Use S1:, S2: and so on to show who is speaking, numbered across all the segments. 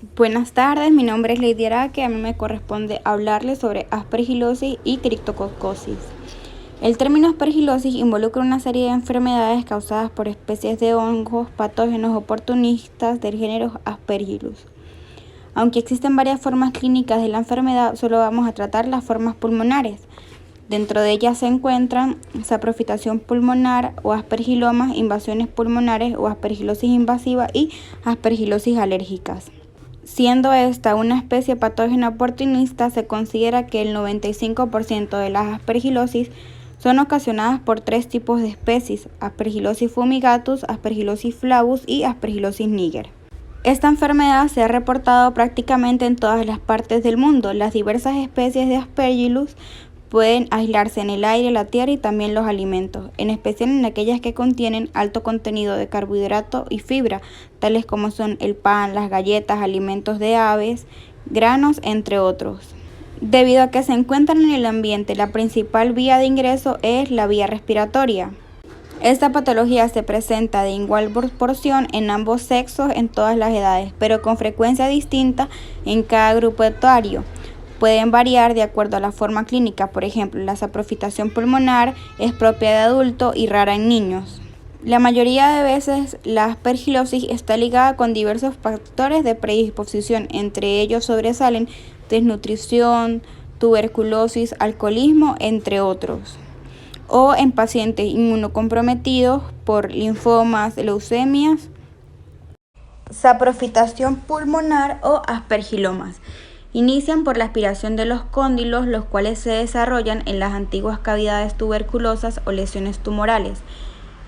S1: Buenas tardes, mi nombre es Lady Araque, a mí me corresponde hablarles sobre aspergilosis y criptococosis. El término aspergilosis involucra una serie de enfermedades causadas por especies de hongos patógenos oportunistas del género Aspergillus. Aunque existen varias formas clínicas de la enfermedad, solo vamos a tratar las formas pulmonares. Dentro de ellas se encuentran saprofitación pulmonar o aspergilomas, invasiones pulmonares o aspergilosis invasiva y aspergilosis alérgicas. Siendo esta una especie patógena oportunista, se considera que el 95% de las aspergilosis son ocasionadas por tres tipos de especies: Aspergillosis fumigatus, Aspergillosis flavus y Aspergillosis niger. Esta enfermedad se ha reportado prácticamente en todas las partes del mundo. Las diversas especies de Aspergillus pueden aislarse en el aire, la tierra y también los alimentos, en especial en aquellas que contienen alto contenido de carbohidrato y fibra, tales como son el pan, las galletas, alimentos de aves, granos, entre otros. Debido a que se encuentran en el ambiente, la principal vía de ingreso es la vía respiratoria. Esta patología se presenta de igual proporción en ambos sexos en todas las edades, pero con frecuencia distinta en cada grupo etario. Pueden variar de acuerdo a la forma clínica. Por ejemplo, la saprofitación pulmonar es propia de adultos y rara en niños. La mayoría de veces la aspergilosis está ligada con diversos factores de predisposición. Entre ellos sobresalen desnutrición, tuberculosis, alcoholismo, entre otros. O en pacientes inmunocomprometidos por linfomas, leucemias, saprofitación pulmonar o aspergilomas. Inician por la aspiración de los cóndilos, los cuales se desarrollan en las antiguas cavidades tuberculosas o lesiones tumorales.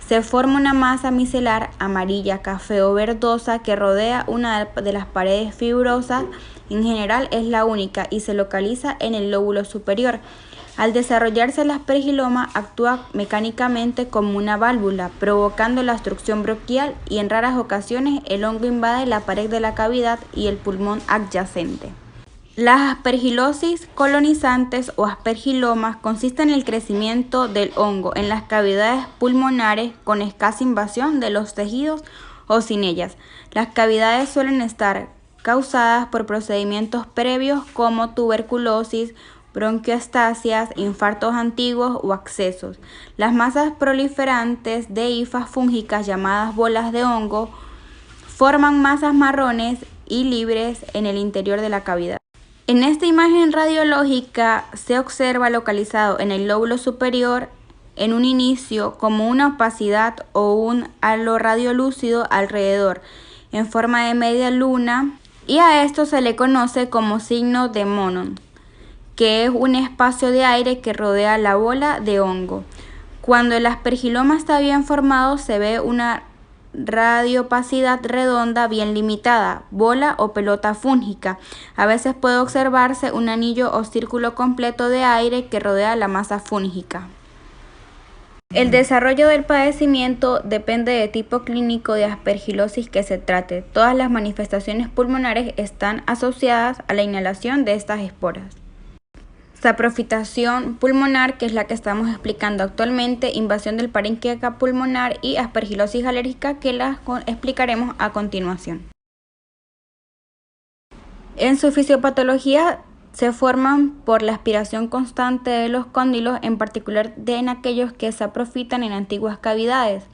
S1: Se forma una masa micelar amarilla, café o verdosa que rodea una de las paredes fibrosas. En general es la única y se localiza en el lóbulo superior. Al desarrollarse el aspergiloma, actúa mecánicamente como una válvula, provocando la obstrucción bronquial, y en raras ocasiones el hongo invade la pared de la cavidad y el pulmón adyacente. Las aspergilosis colonizantes o aspergilomas consisten en el crecimiento del hongo en las cavidades pulmonares con escasa invasión de los tejidos o sin ellas. Las cavidades suelen estar causadas por procedimientos previos como tuberculosis, bronquiostasias, infartos antiguos o abscesos. Las masas proliferantes de hifas fúngicas llamadas bolas de hongo forman masas marrones y libres en el interior de la cavidad. En esta imagen radiológica se observa localizado en el lóbulo superior en un inicio como una opacidad o un halo radiolúcido alrededor en forma de media luna, y a esto se le conoce como signo de Monon, que es un espacio de aire que rodea la bola de hongo. Cuando el aspergiloma está bien formado, se ve una radiopacidad redonda bien limitada, bola o pelota fúngica. A veces puede observarse un anillo o círculo completo de aire que rodea la masa fúngica. El desarrollo del padecimiento depende del tipo clínico de aspergilosis que se trate. Todas las manifestaciones pulmonares están asociadas a la inhalación de estas esporas. Saprofitación pulmonar, que es la que estamos explicando actualmente, invasión del parénquima pulmonar y aspergilosis alérgica, que las explicaremos a continuación. En su fisiopatología se forman por la aspiración constante de los cóndilos, en particular en aquellos que saprofitan en antiguas cavidades.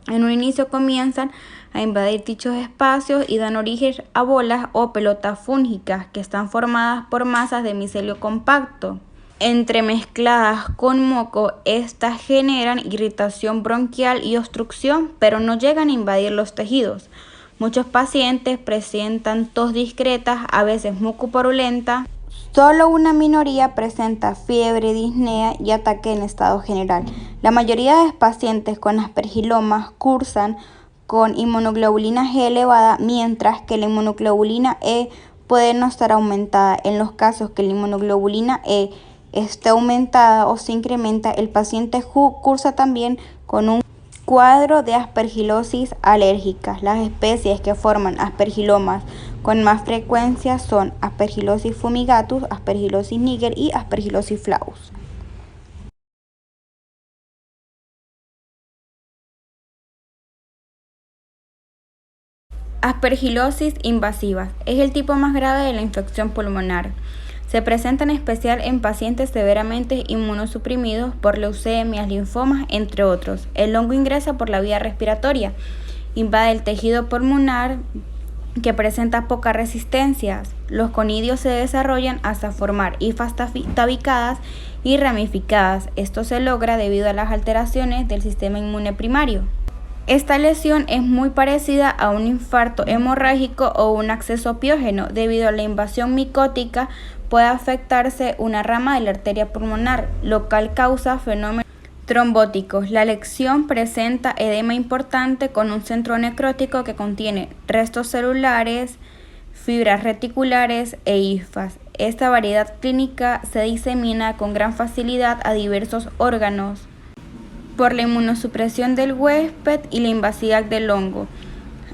S1: En un inicio comienzan a invadir dichos espacios y dan origen a bolas o pelotas fúngicas que están formadas por masas de micelio compacto. Entremezcladas con moco, estas generan irritación bronquial y obstrucción, pero no llegan a invadir los tejidos. Muchos pacientes presentan tos discreta, a veces mucopurulenta. Solo una minoría presenta fiebre, disnea y ataque en estado general. La mayoría de pacientes con aspergilomas cursan con inmunoglobulina G elevada, mientras que la inmunoglobulina E puede no estar aumentada. En los casos que la inmunoglobulina E esté aumentada o se incrementa, el paciente cursa también con un cuadro de aspergilosis alérgica. Las especies que forman aspergilomas con más frecuencia son Aspergillosis fumigatus, Aspergillosis niger y Aspergillosis flavus. Aspergilosis invasiva es el tipo más grave de la infección pulmonar. Se presenta en especial en pacientes severamente inmunosuprimidos por leucemias, linfomas, entre otros. El hongo ingresa por la vía respiratoria, invade el tejido pulmonar que presenta poca resistencia. Los conidios se desarrollan hasta formar hifas tabicadas y ramificadas. Esto se logra debido a las alteraciones del sistema inmune primario. Esta lesión es muy parecida a un infarto hemorrágico o un acceso piógeno. Debido a la invasión micótica, puede afectarse una rama de la arteria pulmonar, lo cual causa fenómenos trombóticos. La lesión presenta edema importante con un centro necrótico que contiene restos celulares, fibras reticulares e hifas. Esta variedad clínica se disemina con gran facilidad a diversos órganos por la inmunosupresión del huésped y la invasividad del hongo,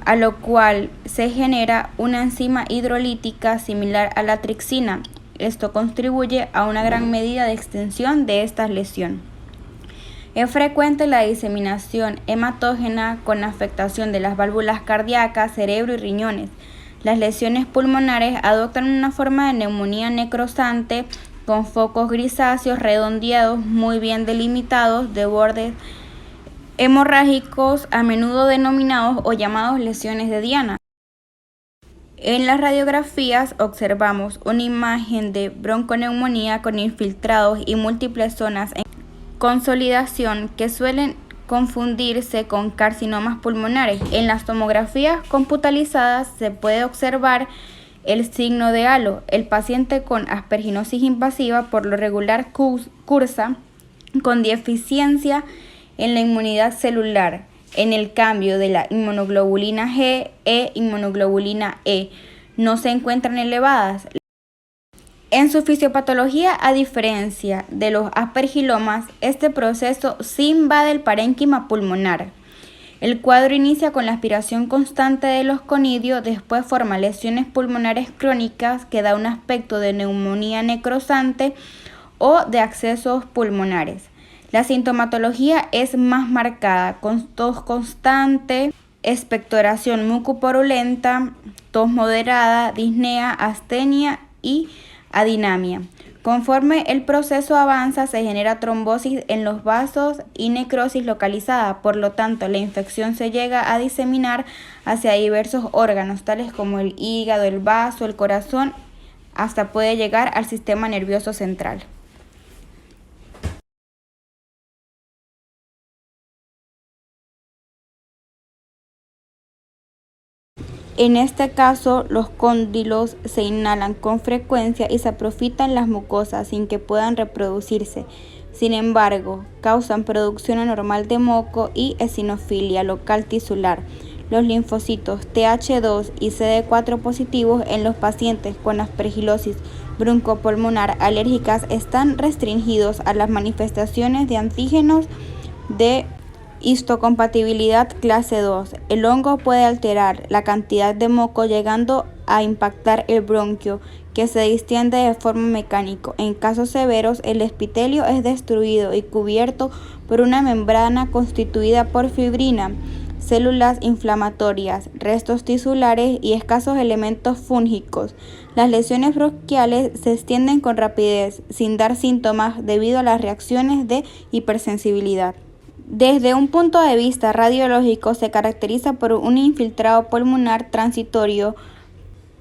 S1: a lo cual se genera una enzima hidrolítica similar a la trixina. Esto contribuye a una gran medida de extensión de esta lesión. Es frecuente la diseminación hematógena con afectación de las válvulas cardíacas, cerebro y riñones. Las lesiones pulmonares adoptan una forma de neumonía necrosante con focos grisáceos redondeados muy bien delimitados de bordes hemorrágicos, a menudo denominados o llamados lesiones de Diana. En las radiografías observamos una imagen de bronconeumonía con infiltrados y múltiples zonas en consolidación que suelen confundirse con carcinomas pulmonares. En las tomografías computalizadas se puede observar el signo de halo. El paciente con asperginosis invasiva por lo regular cursa con deficiencia en la inmunidad celular, en el cambio de la inmunoglobulina G e inmunoglobulina E no se encuentran elevadas. En su fisiopatología, a diferencia de los aspergilomas, este proceso sí invade el parénquima pulmonar. El cuadro inicia con la aspiración constante de los conidios, después forma lesiones pulmonares crónicas que da un aspecto de neumonía necrosante o de accesos pulmonares. La sintomatología es más marcada, con tos constante, expectoración mucopurulenta, tos moderada, disnea, astenia y adinamia. Conforme el proceso avanza, se genera trombosis en los vasos y necrosis localizada. Por lo tanto, la infección se llega a diseminar hacia diversos órganos, tales como el hígado, el vaso, el corazón, hasta puede llegar al sistema nervioso central. En este caso, los cóndilos se inhalan con frecuencia y saprofitan las mucosas sin que puedan reproducirse. Sin embargo, causan producción anormal de moco y eosinofilia local tisular. Los linfocitos Th2 y CD4 positivos en los pacientes con aspergilosis broncopulmonar alérgicas están restringidos a las manifestaciones de antígenos de histocompatibilidad clase 2. El hongo puede alterar la cantidad de moco llegando a impactar el bronquio, que se distiende de forma mecánica. En casos severos, el epitelio es destruido y cubierto por una membrana constituida por fibrina, células inflamatorias, restos tisulares y escasos elementos fúngicos. Las lesiones bronquiales se extienden con rapidez, sin dar síntomas debido a las reacciones de hipersensibilidad. Desde un punto de vista radiológico, se caracteriza por un infiltrado pulmonar transitorio,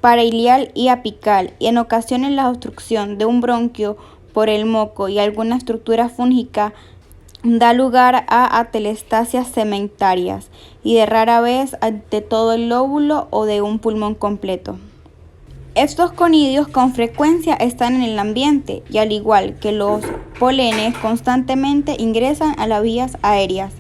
S1: parailial y apical, y en ocasiones la obstrucción de un bronquio por el moco y alguna estructura fúngica da lugar a atelestasias segmentarias y de rara vez de todo el lóbulo o de un pulmón completo. Estos conidios con frecuencia están en el ambiente y, al igual que los polenes, constantemente ingresan a las vías aéreas,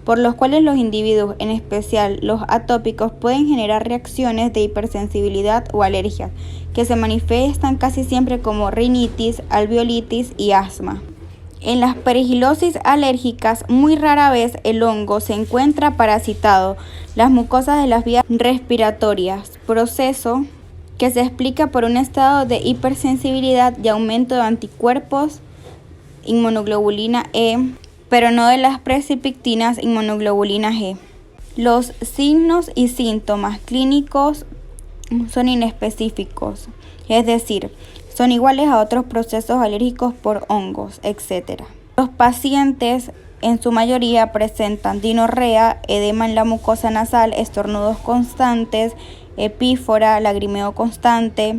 S1: por los cuales los individuos, en especial los atópicos, pueden generar reacciones de hipersensibilidad o alergias, que se manifiestan casi siempre como rinitis, alveolitis y asma. En las aspergilosis alérgicas, muy rara vez el hongo se encuentra parasitado las mucosas de las vías respiratorias, proceso que se explica por un estado de hipersensibilidad y aumento de anticuerpos inmunoglobulina E, pero no de las precipitinas inmunoglobulina G. Los signos y síntomas clínicos son inespecíficos, es decir, son iguales a otros procesos alérgicos por hongos, etc. Los pacientes en su mayoría presentan dinorrea, edema en la mucosa nasal, estornudos constantes, epífora, lagrimeo constante.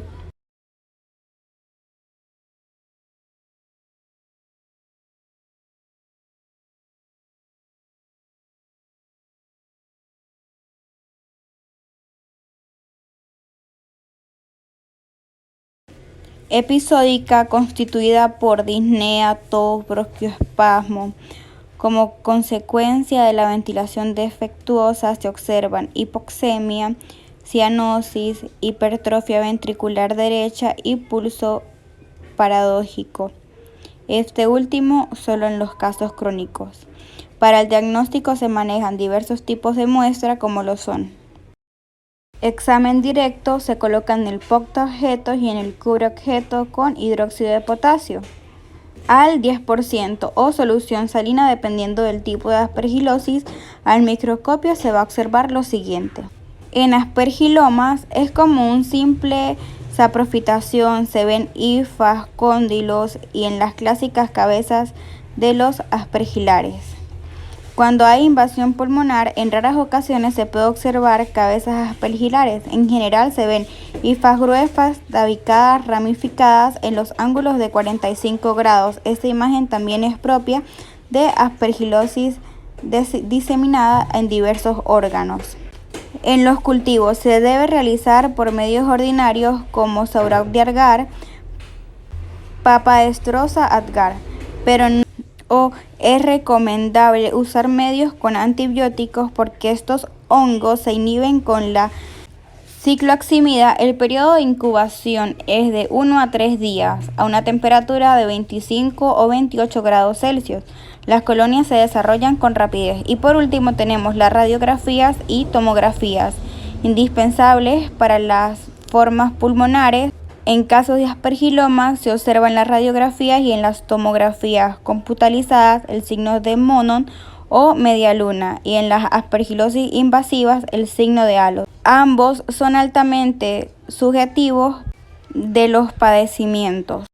S1: Episódica constituida por disnea, tos, broncoespasmo. Como consecuencia de la ventilación defectuosa se observan hipoxemia, cianosis, hipertrofia ventricular derecha y pulso paradójico. Este último solo en los casos crónicos. Para el diagnóstico se manejan diversos tipos de muestra como lo son: examen directo, se colocan el portaobjetos y en el cubreobjeto con hidróxido de potasio al 10% o solución salina dependiendo del tipo de aspergilosis. Al microscopio se va a observar lo siguiente. En aspergilomas es como un simple saprofitación, se ven hifas, cóndilos y en las clásicas cabezas de los aspergilares. Cuando hay invasión pulmonar, en raras ocasiones se puede observar cabezas aspergilares. En general se ven hifas gruesas, tabicadas, ramificadas en los ángulos de 45 grados. Esta imagen también es propia de aspergilosis diseminada en diversos órganos. En los cultivos se debe realizar por medios ordinarios como sauerkraut de agar, papa destroza agar, pero no es recomendable usar medios con antibióticos porque estos hongos se inhiben con la cicloximida. El periodo de incubación es de 1 a 3 días a una temperatura de 25 o 28 grados Celsius. Las colonias se desarrollan con rapidez. Y por último tenemos las radiografías y tomografías, indispensables para las formas pulmonares. En casos de aspergilomas se observa en las radiografías y en las tomografías computalizadas el signo de Monon o media luna y en las aspergilosis invasivas el signo de halo. Ambos son altamente subjetivos de los padecimientos.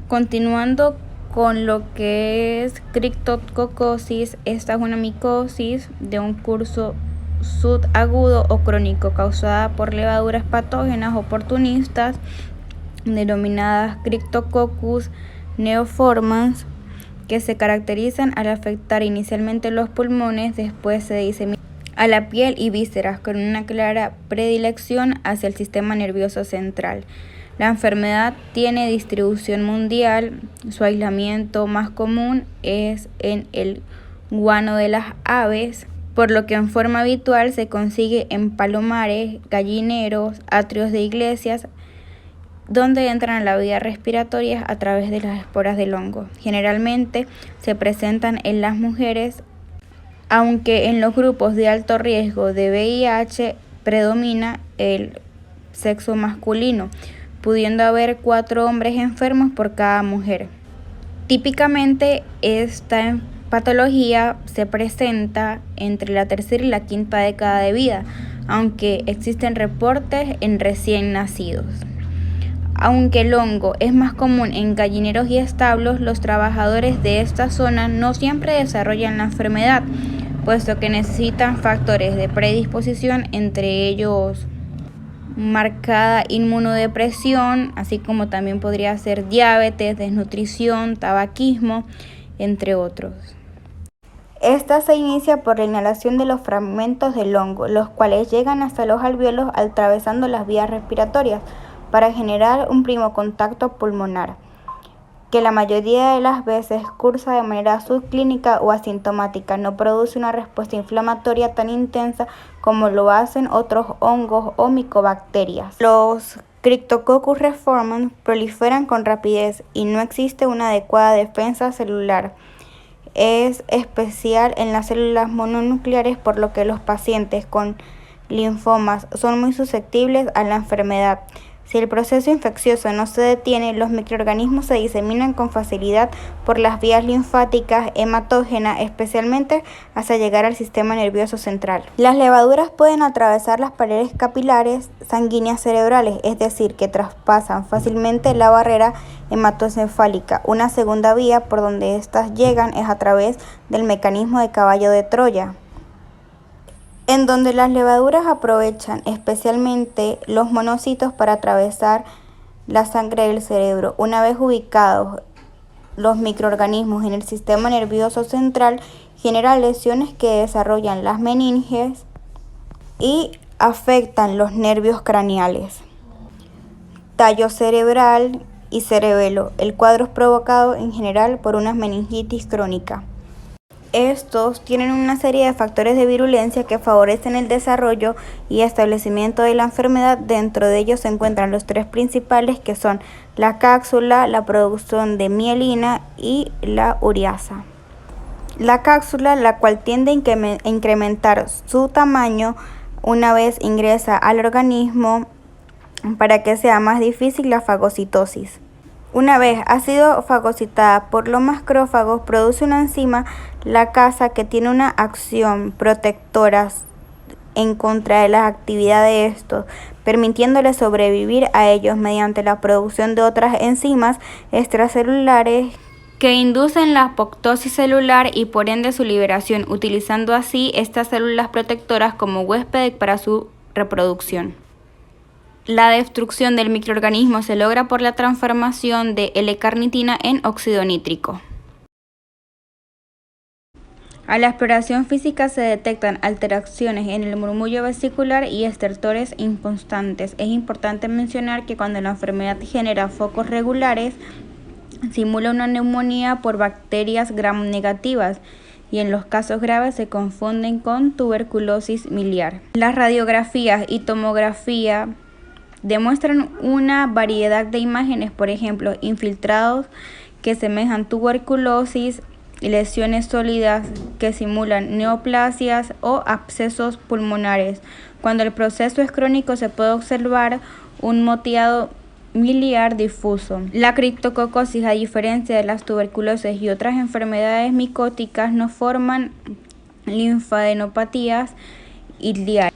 S1: Continuando con lo que es criptococosis, esta es una micosis de un curso subagudo o crónico causada por levaduras patógenas oportunistas denominadas Cryptococcus neoformans, que se caracterizan al afectar inicialmente los pulmones, después se diseminan a la piel y vísceras con una clara predilección hacia el sistema nervioso central. La enfermedad tiene distribución mundial. Su aislamiento más común es en el guano de las aves, por lo que en forma habitual se consigue en palomares, gallineros, atrios de iglesias, donde entran a la vía respiratoria a través de las esporas del hongo. Generalmente se presentan en las mujeres, aunque en los grupos de alto riesgo de VIH predomina el sexo masculino, pudiendo haber 4 hombres enfermos por cada mujer. Típicamente esta patología se presenta entre la tercera y la quinta década de vida, aunque existen reportes en recién nacidos. Aunque el hongo es más común en gallineros y establos, los trabajadores de esta zona no siempre desarrollan la enfermedad, puesto que necesitan factores de predisposición, entre ellos marcada inmunodepresión, así como también podría ser diabetes, desnutrición, tabaquismo, entre otros. Esta se inicia por la inhalación de los fragmentos del hongo, los cuales llegan hasta los alvéolos atravesando las vías respiratorias para generar un primo contacto pulmonar, que la mayoría de las veces cursa de manera subclínica o asintomática. No produce una respuesta inflamatoria tan intensa como lo hacen otros hongos o micobacterias. Los Cryptococcus reformans proliferan con rapidez y no existe una adecuada defensa celular. Es especial en las células mononucleares, por lo que los pacientes con linfomas son muy susceptibles a la enfermedad. Si el proceso infeccioso no se detiene, los microorganismos se diseminan con facilidad por las vías linfáticas hematógenas, especialmente hasta llegar al sistema nervioso central. Las levaduras pueden atravesar las paredes capilares sanguíneas cerebrales, es decir, que traspasan fácilmente la barrera hematoencefálica. Una segunda vía por donde éstas llegan es a través del mecanismo de caballo de Troya, en donde las levaduras aprovechan especialmente los monocitos para atravesar la sangre del cerebro. Una vez ubicados los microorganismos en el sistema nervioso central, generan lesiones que desarrollan las meninges y afectan los nervios craneales, tallo cerebral y cerebelo. El cuadro es provocado en general por una meningitis crónica. Estos tienen una serie de factores de virulencia que favorecen el desarrollo y establecimiento de la enfermedad. Dentro de ellos se encuentran los tres principales, que son la cápsula, la producción de mielina y la ureasa. La cápsula, la cual tiende a incrementar su tamaño una vez ingresa al organismo para que sea más difícil la fagocitosis. Una vez ha sido fagocitada por los macrófagos, produce una enzima lacasa que tiene una acción protectora en contra de las actividades de estos, permitiéndoles sobrevivir a ellos mediante la producción de otras enzimas extracelulares que inducen la apoptosis celular y por ende su liberación, utilizando así estas células protectoras como huéspedes para su reproducción. La destrucción del microorganismo se logra por la transformación de L-carnitina en óxido nítrico. A la exploración física se detectan alteraciones en el murmullo vesicular y estertores inconstantes. Es importante mencionar que cuando la enfermedad genera focos regulares, simula una neumonía por bacterias gram negativas y en los casos graves se confunden con tuberculosis miliar. Las radiografías y tomografía demuestran una variedad de imágenes, por ejemplo, infiltrados que semejan tuberculosis, lesiones sólidas que simulan neoplasias o abscesos pulmonares. Cuando el proceso es crónico se puede observar un moteado miliar difuso. La criptococosis, a diferencia de las tuberculosis y otras enfermedades micóticas, no forman linfadenopatías iliares.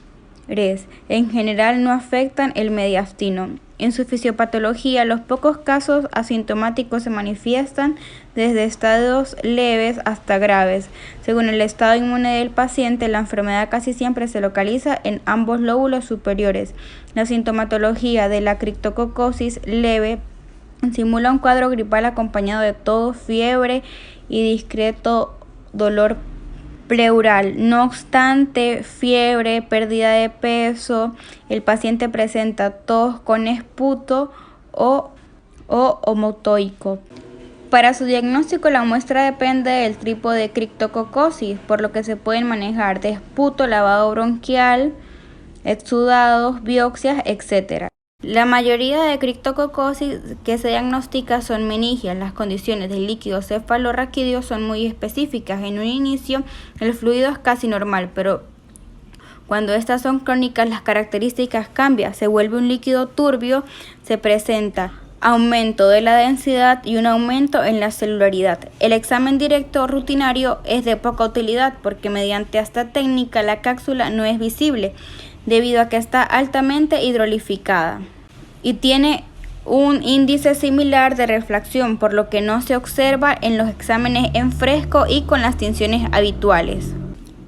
S1: En general no afectan el mediastino. En su fisiopatología, los pocos casos asintomáticos se manifiestan desde estadios leves hasta graves. Según el estado inmune del paciente, la enfermedad casi siempre se localiza en ambos lóbulos superiores. La sintomatología de la criptococosis leve simula un cuadro gripal acompañado de tos, fiebre y discreto dolor pleural. No obstante, fiebre, pérdida de peso, el paciente presenta tos con esputo o homotoico. Para su diagnóstico, la muestra depende del tipo de criptococosis, por lo que se pueden manejar de esputo, lavado bronquial, exudados, biopsias, etc. La mayoría de criptococosis que se diagnostica son meningias. Las condiciones del líquido cefalorraquídeo son muy específicas. En un inicio el fluido es casi normal, pero cuando estas son crónicas las características cambian. Se vuelve un líquido turbio, se presenta aumento de la densidad y un aumento en la celularidad. El examen directo rutinario es de poca utilidad porque mediante esta técnica la cápsula no es visible, debido a que está altamente hidrolificada y tiene un índice similar de refracción, por lo que no se observa en los exámenes en fresco y con las tinciones habituales.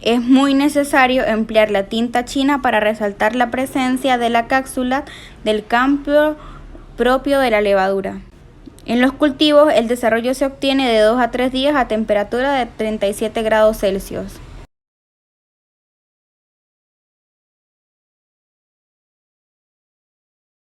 S1: Es muy necesario emplear la tinta china para resaltar la presencia de la cápsula del campo propio de la levadura. En los cultivos, el desarrollo se obtiene de 2 a 3 días a temperatura de 37 grados Celsius.